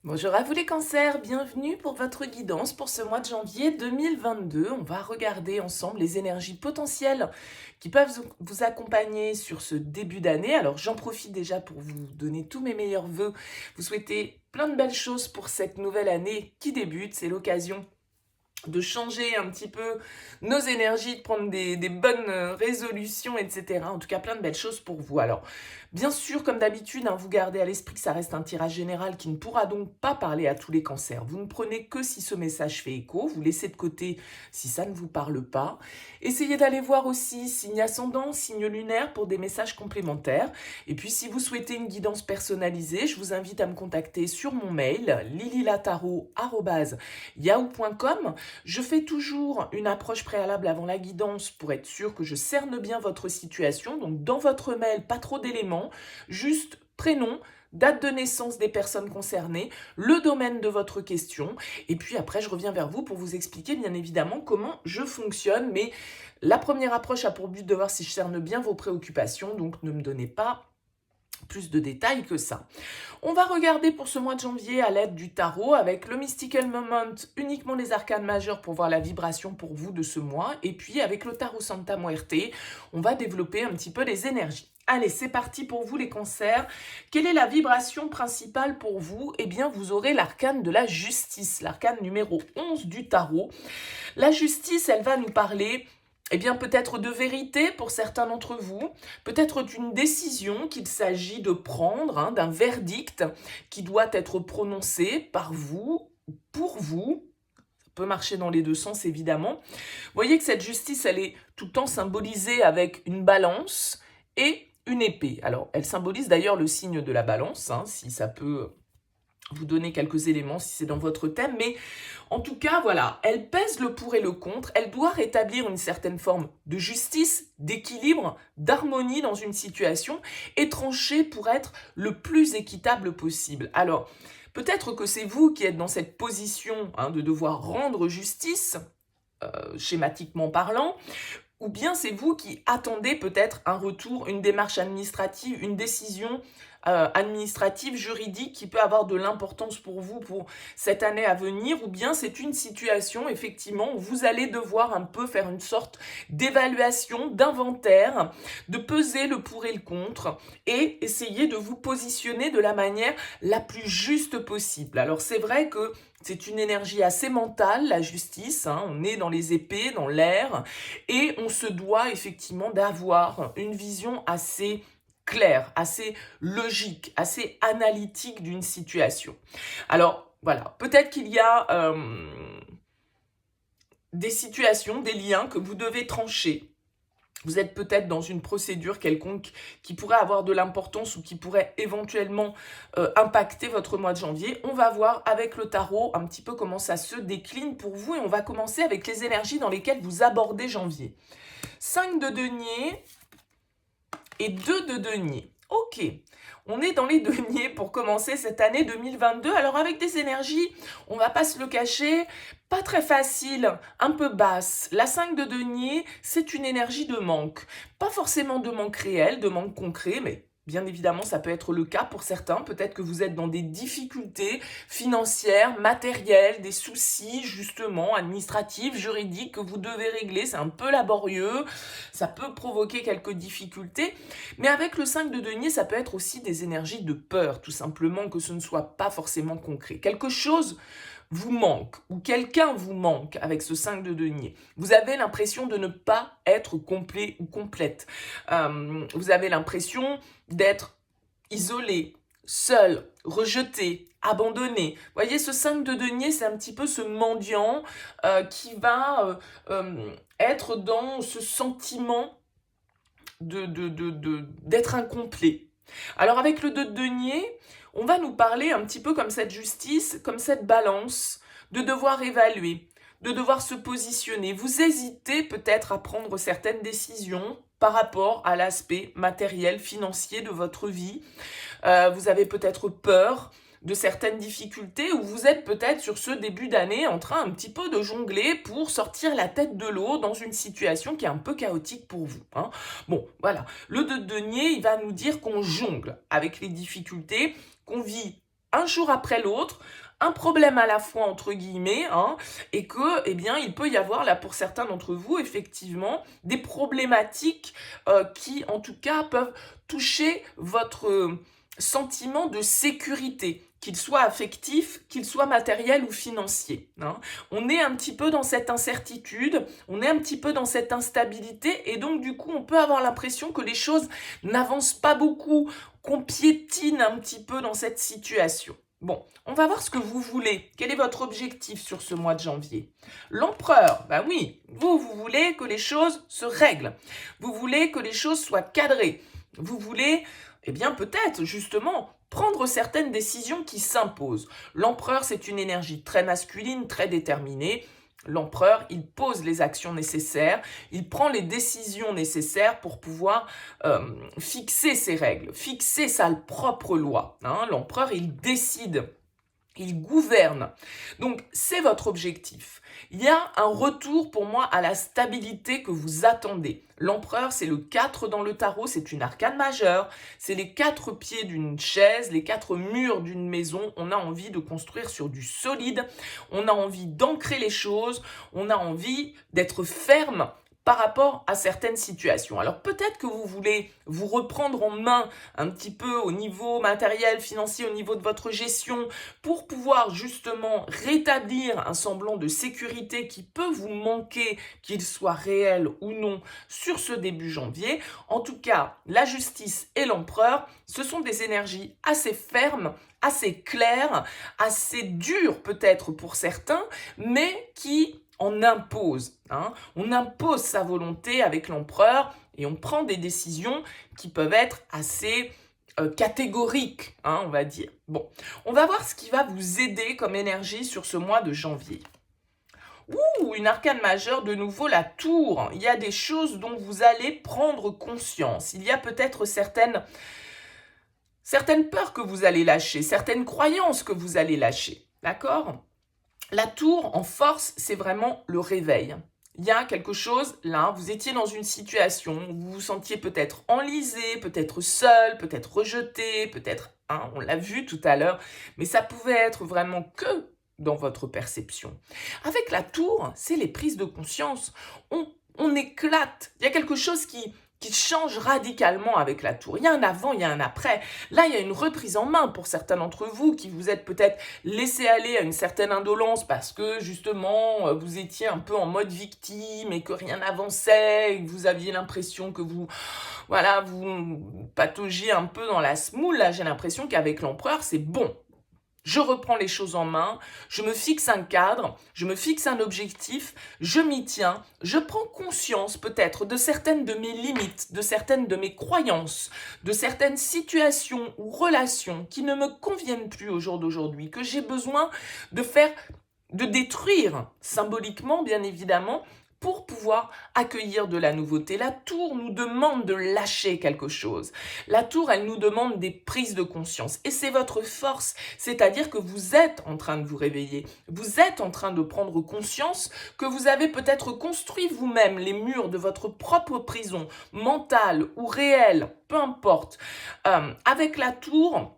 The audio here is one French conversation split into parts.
Bonjour à vous les cancers, bienvenue pour votre guidance pour ce mois de janvier 2022. On va regarder ensemble les énergies potentielles qui peuvent vous accompagner sur ce début d'année. Alors j'en profite déjà pour vous donner tous mes meilleurs vœux, vous souhaiter plein de belles choses pour cette nouvelle année qui débute. C'est l'occasion de changer un petit peu nos énergies, de prendre des bonnes résolutions, etc. En tout cas, plein de belles choses pour vous. Alors, bien sûr, comme d'habitude, vous gardez à l'esprit que ça reste un tirage général qui ne pourra donc pas parler à tous les cancers. Vous ne prenez que si ce message fait écho, vous laissez de côté si ça ne vous parle pas. Essayez d'aller voir aussi signe ascendant, signe lunaire pour des messages complémentaires. Et puis, si vous souhaitez une guidance personnalisée, je vous invite à me contacter sur mon mail lililataro@yahoo.com. Je fais toujours une approche préalable avant la guidance pour être sûr que je cerne bien votre situation. Donc dans votre mail, pas trop d'éléments, juste prénom, date de naissance des personnes concernées, le domaine de votre question, et puis après je reviens vers vous pour vous expliquer bien évidemment comment je fonctionne. Mais la première approche a pour but de voir si je cerne bien vos préoccupations, donc ne me donnez pas plus de détails que ça. On va regarder pour ce mois de janvier à l'aide du tarot avec le Mystical Moment, uniquement les arcanes majeures pour voir la vibration pour vous de ce mois. Et puis avec le tarot Santa Muerte, on va développer un petit peu les énergies. Allez, c'est parti pour vous les cancers. Quelle est la vibration principale pour vous? Eh bien, vous aurez l'arcane de la justice, l'arcane numéro 11 du tarot. La justice, elle va nous parler peut-être de vérité pour certains d'entre vous, peut-être d'une décision qu'il s'agit de prendre, d'un verdict qui doit être prononcé par vous, pour vous. Ça peut marcher dans les deux sens, évidemment. Vous voyez que cette justice, elle est tout le temps symbolisée avec une balance et une épée. Alors, elle symbolise d'ailleurs le signe de la balance, si ça peut vous donner quelques éléments si c'est dans votre thème, mais en tout cas, voilà, elle pèse le pour et le contre, elle doit rétablir une certaine forme de justice, d'équilibre, d'harmonie dans une situation et trancher pour être le plus équitable possible. Alors, peut-être que c'est vous qui êtes dans cette position de devoir rendre justice, schématiquement parlant, ou bien c'est vous qui attendez peut-être un retour, une démarche administrative, une décision administrative, juridique qui peut avoir de l'importance pour vous pour cette année à venir, ou bien c'est une situation effectivement où vous allez devoir un peu faire une sorte d'évaluation, d'inventaire, de peser le pour et le contre et essayer de vous positionner de la manière la plus juste possible. Alors c'est vrai que c'est une énergie assez mentale, la justice, on est dans les épées, dans l'air, et on se doit effectivement d'avoir une vision assez claire, assez logique, assez analytique d'une situation. Alors voilà, peut-être qu'il y a des situations, des liens que vous devez trancher. Vous êtes peut-être dans une procédure quelconque qui pourrait avoir de l'importance ou qui pourrait éventuellement impacter votre mois de janvier. On va voir avec le tarot un petit peu comment ça se décline pour vous et on va commencer avec les énergies dans lesquelles vous abordez janvier. 5 de denier et 2 de denier. Ok, on est dans les deniers pour commencer cette année 2022. Alors avec des énergies, on va pas se le cacher, pas très facile, un peu basse. La 5 de denier, c'est une énergie de manque. Pas forcément de manque réel, de manque concret, mais bien évidemment, ça peut être le cas pour certains. Peut-être que vous êtes dans des difficultés financières, matérielles, des soucis justement administratifs, juridiques que vous devez régler. C'est un peu laborieux, ça peut provoquer quelques difficultés. Mais avec le 5 de denier, ça peut être aussi des énergies de peur, tout simplement que ce ne soit pas forcément concret. Quelque chose vous manque ou quelqu'un vous manque avec ce 5 de denier. Vous avez l'impression de ne pas être complet ou complète. Vous avez l'impression d'être isolé, seul, rejeté, abandonné. Vous voyez, ce 5 de denier, c'est un petit peu ce mendiant qui va être dans ce sentiment d'être incomplet. Alors avec le 2 de denier, on va nous parler un petit peu comme cette justice, comme cette balance, de devoir évaluer, de devoir se positionner. Vous hésitez peut-être à prendre certaines décisions par rapport à l'aspect matériel, financier de votre vie. Vous avez peut-être peur de certaines difficultés ou vous êtes peut-être sur ce début d'année en train un petit peu de jongler pour sortir la tête de l'eau dans une situation qui est un peu chaotique pour vous. Bon, voilà. Le 2 de denier, il va nous dire qu'on jongle avec les difficultés, qu'on vit un jour après l'autre, un problème à la fois entre guillemets, hein, et que, eh bien, il peut y avoir là pour certains d'entre vous effectivement des problématiques qui, en tout cas, peuvent toucher votre sentiment de sécurité, qu'il soit affectif, qu'il soit matériel ou financier, hein. On est un petit peu dans cette incertitude, on est un petit peu dans cette instabilité, et donc du coup, on peut avoir l'impression que les choses n'avancent pas beaucoup, qu'on piétine un petit peu dans cette situation. Bon, on va voir ce que vous voulez. Quel est votre objectif sur ce mois de janvier? L'empereur, bah oui, vous voulez que les choses se règlent. Vous voulez que les choses soient cadrées. Vous voulez, eh bien peut-être justement, prendre certaines décisions qui s'imposent. L'empereur, c'est une énergie très masculine, très déterminée. L'empereur, il pose les actions nécessaires, il prend les décisions nécessaires pour pouvoir fixer ses règles, fixer sa propre loi, hein. L'empereur, il décide, il gouverne. Donc, c'est votre objectif. Il y a un retour pour moi à la stabilité que vous attendez. L'empereur, c'est le 4 dans le tarot, c'est une arcane majeure. C'est les 4 pieds d'une chaise, les 4 murs d'une maison. On a envie de construire sur du solide. On a envie d'ancrer les choses. On a envie d'être ferme par rapport à certaines situations. Alors peut-être que vous voulez vous reprendre en main un petit peu au niveau matériel, financier, au niveau de votre gestion, pour pouvoir justement rétablir un semblant de sécurité qui peut vous manquer, qu'il soit réel ou non, sur ce début janvier. En tout cas, la justice et l'empereur, ce sont des énergies assez fermes, assez claires, assez dures peut-être pour certains, mais qui on impose, hein. On impose sa volonté avec l'empereur et on prend des décisions qui peuvent être assez catégoriques, hein, on va dire. Bon, on va voir ce qui va vous aider comme énergie sur ce mois de janvier. Ouh, une arcane majeure, de nouveau la tour. Il y a des choses dont vous allez prendre conscience. Il y a peut-être certaines peurs que vous allez lâcher, certaines croyances que vous allez lâcher, d'accord ? La tour en force, c'est vraiment le réveil. Il y a quelque chose, là, vous étiez dans une situation où vous vous sentiez peut-être enlisé, peut-être seul, peut-être rejeté, peut-être, hein, on l'a vu tout à l'heure, mais ça pouvait être vraiment que dans votre perception. Avec la tour, c'est les prises de conscience. On éclate. Il y a quelque chose qui change radicalement avec la tour. Il y a un avant, il y a un après. Là, il y a une reprise en main pour certains d'entre vous qui vous êtes peut-être laissé aller à une certaine indolence parce que justement, vous étiez un peu en mode victime et que rien n'avançait, et que vous aviez l'impression que vous pataugiez un peu dans la semoule. Là, j'ai l'impression qu'avec l'empereur, c'est bon. Je reprends les choses en main, je me fixe un cadre, je me fixe un objectif, je m'y tiens, je prends conscience peut-être de certaines de mes limites, de certaines de mes croyances, de certaines situations ou relations qui ne me conviennent plus au jour d'aujourd'hui, que j'ai besoin de détruire symboliquement bien évidemment, pour pouvoir accueillir de la nouveauté. La tour nous demande de lâcher quelque chose. La tour, elle nous demande des prises de conscience. Et c'est votre force, c'est-à-dire que vous êtes en train de vous réveiller. Vous êtes en train de prendre conscience que vous avez peut-être construit vous-même les murs de votre propre prison, mentale ou réelle, peu importe. Avec la tour,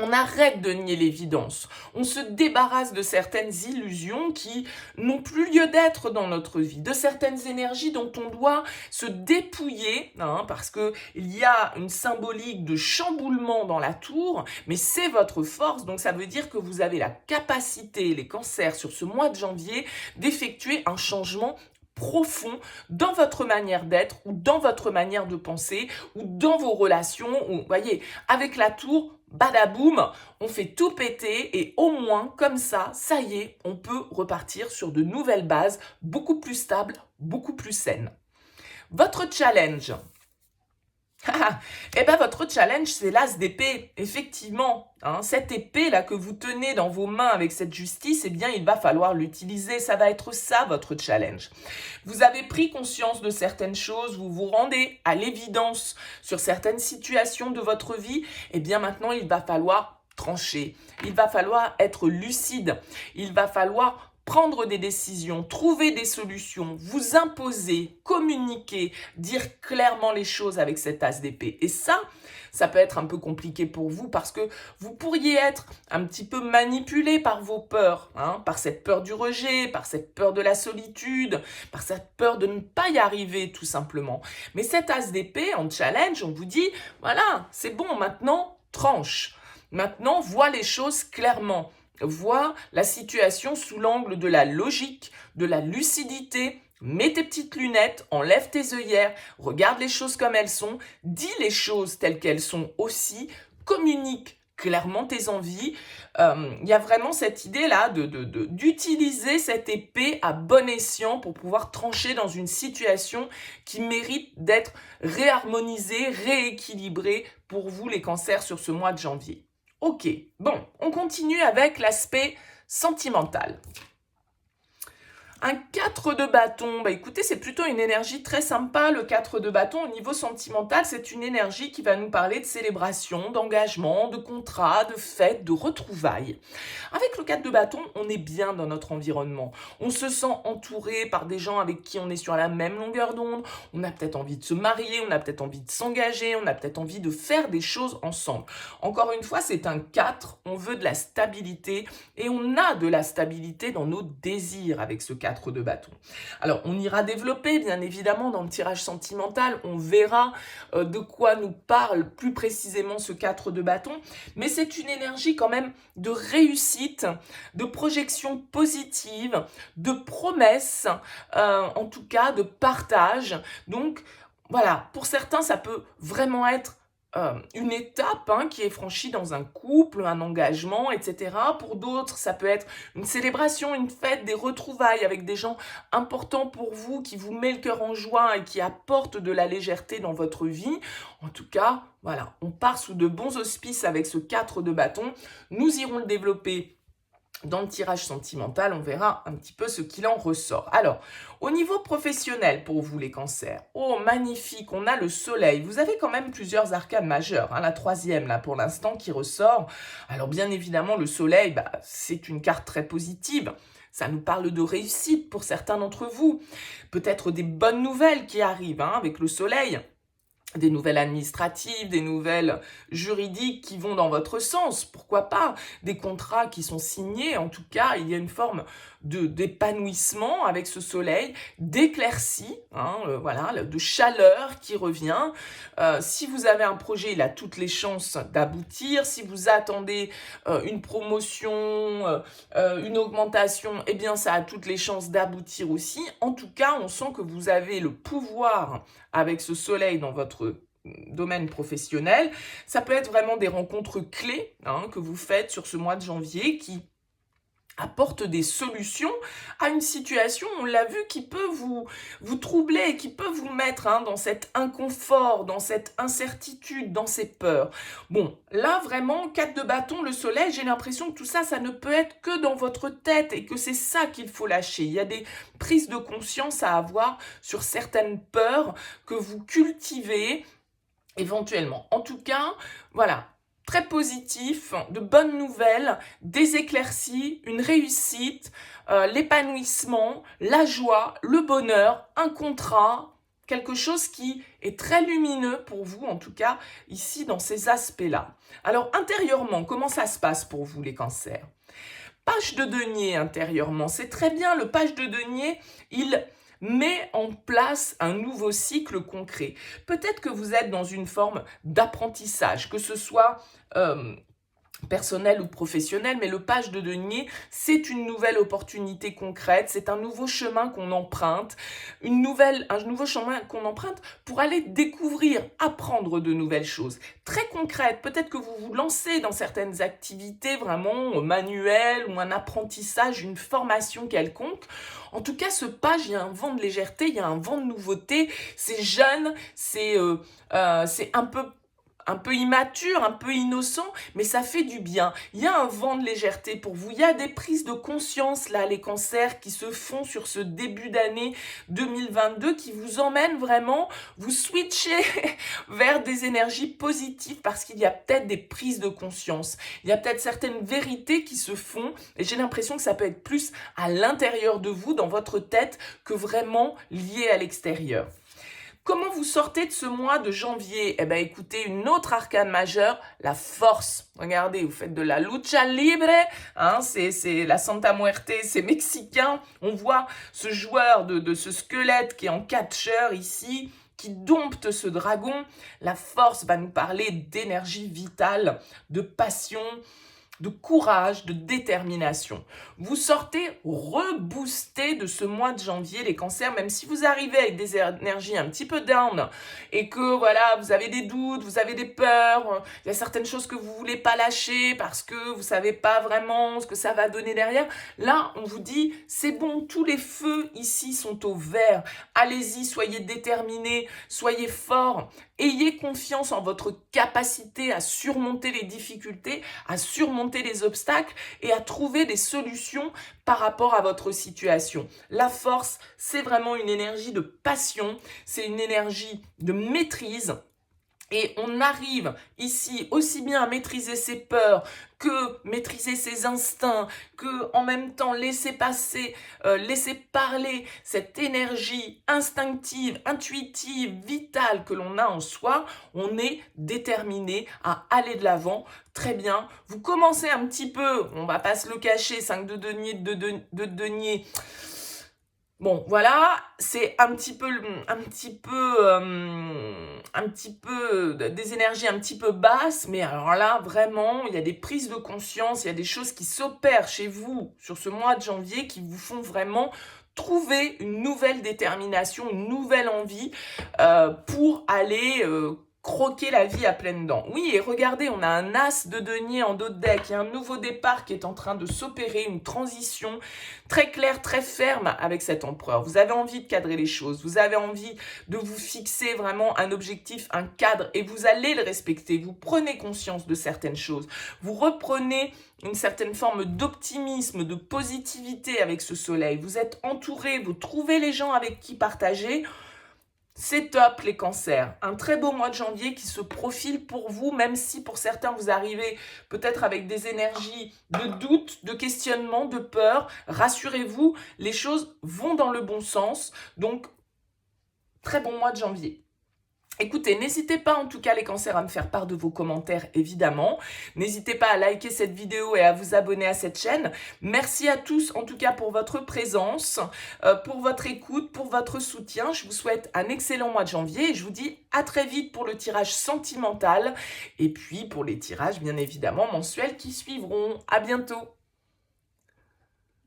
on arrête de nier l'évidence, on se débarrasse de certaines illusions qui n'ont plus lieu d'être dans notre vie, de certaines énergies dont on doit se dépouiller, hein, parce qu'il y a une symbolique de chamboulement dans la tour, mais c'est votre force, donc ça veut dire que vous avez la capacité, les cancers, sur ce mois de janvier, d'effectuer un changement profond dans votre manière d'être ou dans votre manière de penser ou dans vos relations. Vous voyez, avec la tour, badaboum, on fait tout péter et au moins, comme ça y est, on peut repartir sur de nouvelles bases beaucoup plus stables, beaucoup plus saines. Votre challenge. Eh bien, votre challenge, c'est l'as d'épée, effectivement. Hein, cette épée-là que vous tenez dans vos mains avec cette justice, eh bien, il va falloir l'utiliser. Ça va être ça, votre challenge. Vous avez pris conscience de certaines choses, vous vous rendez à l'évidence sur certaines situations de votre vie. Eh bien, maintenant, il va falloir trancher. Il va falloir être lucide. Il va falloir prendre des décisions, trouver des solutions, vous imposer, communiquer, dire clairement les choses avec cet as d'épée. Et ça peut être un peu compliqué pour vous parce que vous pourriez être un petit peu manipulé par vos peurs, hein, par cette peur du rejet, par cette peur de la solitude, par cette peur de ne pas y arriver tout simplement. Mais cet as d'épée en challenge, on vous dit, voilà, c'est bon, maintenant, tranche. Maintenant, vois les choses clairement. Vois la situation sous l'angle de la logique, de la lucidité. Mets tes petites lunettes, enlève tes œillères, regarde les choses comme elles sont, dis les choses telles qu'elles sont aussi, communique clairement tes envies. Il y a vraiment cette idée-là d'utiliser cette épée à bon escient pour pouvoir trancher dans une situation qui mérite d'être réharmonisée, rééquilibrée pour vous les cancers sur ce mois de janvier. Ok, bon, on continue avec l'aspect sentimental. Un 4 de bâton, bah écoutez, c'est plutôt une énergie très sympa, le 4 de bâton. Au niveau sentimental, c'est une énergie qui va nous parler de célébration, d'engagement, de contrat, de fête, de retrouvailles. Avec le 4 de bâton, on est bien dans notre environnement. On se sent entouré par des gens avec qui on est sur la même longueur d'onde. On a peut-être envie de se marier, on a peut-être envie de s'engager, on a peut-être envie de faire des choses ensemble. Encore une fois, c'est un 4, on veut de la stabilité et on a de la stabilité dans nos désirs avec ce 4 de bâton. Alors, on ira développer, bien évidemment, dans le tirage sentimental, on verra de quoi nous parle plus précisément ce 4 de bâton, mais c'est une énergie quand même de réussite, de projection positive, de promesse, en tout cas de partage. Donc, voilà, pour certains, ça peut vraiment être une étape qui est franchie dans un couple, un engagement, etc. Pour d'autres, ça peut être une célébration, une fête, des retrouvailles avec des gens importants pour vous, qui vous met le cœur en joie et qui apportent de la légèreté dans votre vie. En tout cas, voilà, on part sous de bons auspices avec ce 4 de bâton. Nous irons le développer dans le tirage sentimental, on verra un petit peu ce qu'il en ressort. Alors, au niveau professionnel pour vous les cancers, oh magnifique, on a le soleil. Vous avez quand même plusieurs arcanes majeures, la troisième là pour l'instant qui ressort. Alors bien évidemment, le soleil, c'est une carte très positive. Ça nous parle de réussite pour certains d'entre vous. Peut-être des bonnes nouvelles qui arrivent avec le soleil. Des nouvelles administratives, des nouvelles juridiques qui vont dans votre sens, pourquoi pas, des contrats qui sont signés, en tout cas, il y a une forme d'épanouissement avec ce soleil, d'éclaircie, voilà, de chaleur qui revient. Si vous avez un projet, il a toutes les chances d'aboutir. Si vous attendez une promotion, une augmentation, eh bien, ça a toutes les chances d'aboutir aussi. En tout cas, on sent que vous avez le pouvoir avec ce soleil dans votre domaine professionnel. Ça peut être vraiment des rencontres clés que vous faites sur ce mois de janvier qui apportent des solutions à une situation, on l'a vu, qui peut vous troubler, qui peut vous mettre dans cet inconfort, dans cette incertitude, dans ces peurs. Bon, là vraiment, 4 de bâton, le soleil, j'ai l'impression que tout ça, ça ne peut être que dans votre tête et que c'est ça qu'il faut lâcher. Il y a des prises de conscience à avoir sur certaines peurs que vous cultivez éventuellement. En tout cas, voilà. Très positif, de bonnes nouvelles, des éclaircies, une réussite, l'épanouissement, la joie, le bonheur, un contrat, quelque chose qui est très lumineux pour vous, en tout cas, ici, dans ces aspects-là. Alors, intérieurement, comment ça se passe pour vous, les cancers? Page de denier intérieurement, c'est très bien, le page de denier, il met en place un nouveau cycle concret. Peut-être que vous êtes dans une forme d'apprentissage, que ce soit personnel ou professionnel, mais le page de denier, c'est une nouvelle opportunité concrète, c'est un nouveau chemin qu'on emprunte, un nouveau chemin qu'on emprunte pour aller découvrir, apprendre de nouvelles choses. Très concrètes, peut-être que vous vous lancez dans certaines activités vraiment manuelles ou un apprentissage, une formation quelconque. En tout cas, ce page, il y a un vent de légèreté, il y a un vent de nouveauté, c'est jeune, c'est un peu un peu immature, un peu innocent, mais ça fait du bien. Il y a un vent de légèreté pour vous. Il y a des prises de conscience, là, les cancers, qui se font sur ce début d'année 2022, qui vous emmènent vraiment, vous switcher vers des énergies positives parce qu'il y a peut-être des prises de conscience. Il y a peut-être certaines vérités qui se font et j'ai l'impression que ça peut être plus à l'intérieur de vous, dans votre tête, que vraiment lié à l'extérieur. Comment vous sortez de ce mois de janvier? Eh bien, écoutez, une autre arcane majeure, la force. Regardez, vous faites de la lucha libre, hein, c'est la Santa Muerte, c'est mexicain. On voit ce joueur de ce squelette qui est en catcheur ici, qui dompte ce dragon. La force va nous parler d'énergie vitale, de passion, de courage, de détermination. Vous sortez reboosté de ce mois de janvier, les cancers, même si vous arrivez avec des énergies un petit peu down et que voilà, vous avez des doutes, vous avez des peurs, il y a certaines choses que vous voulez pas lâcher parce que vous savez pas vraiment ce que ça va donner derrière. Là, on vous dit, c'est bon, tous les feux ici sont au vert. Allez-y, soyez déterminés, soyez forts. Ayez confiance en votre capacité à surmonter les difficultés, à surmonter les obstacles et à trouver des solutions par rapport à votre situation. La force, c'est vraiment une énergie de passion, c'est une énergie de maîtrise. Et on arrive ici aussi bien à maîtriser ses peurs que maîtriser ses instincts, que en même temps laisser passer, laisser parler cette énergie instinctive, intuitive, vitale que l'on a en soi. On est déterminé à aller de l'avant. Très bien. Vous commencez un petit peu, on va pas se le cacher, 5 de denier, de denier. Bon, voilà, c'est un petit peu des énergies un petit peu basses, mais alors là, vraiment, il y a des prises de conscience, il y a des choses qui s'opèrent chez vous sur ce mois de janvier qui vous font vraiment trouver une nouvelle détermination, une nouvelle envie pour aller croquer la vie à pleines dents. Oui, et regardez, on a un as de denier en dos de deck. Il y a un nouveau départ qui est en train de s'opérer, une transition très claire, très ferme avec cet empereur. Vous avez envie de cadrer les choses, vous avez envie de vous fixer vraiment un objectif, un cadre, et vous allez le respecter. Vous prenez conscience de certaines choses. Vous reprenez une certaine forme d'optimisme, de positivité avec ce soleil. Vous êtes entouré, vous trouvez les gens avec qui partager. C'est top les cancers, un très beau mois de janvier qui se profile pour vous, même si pour certains vous arrivez peut-être avec des énergies de doute, de questionnement, de peur. Rassurez-vous, les choses vont dans le bon sens, donc très bon mois de janvier. Écoutez, n'hésitez pas en tout cas les cancers à me faire part de vos commentaires évidemment. N'hésitez pas à liker cette vidéo et à vous abonner à cette chaîne. Merci à tous en tout cas pour votre présence, pour votre écoute, pour votre soutien. Je vous souhaite un excellent mois de janvier et je vous dis à très vite pour le tirage sentimental et puis pour les tirages bien évidemment mensuels qui suivront. À bientôt.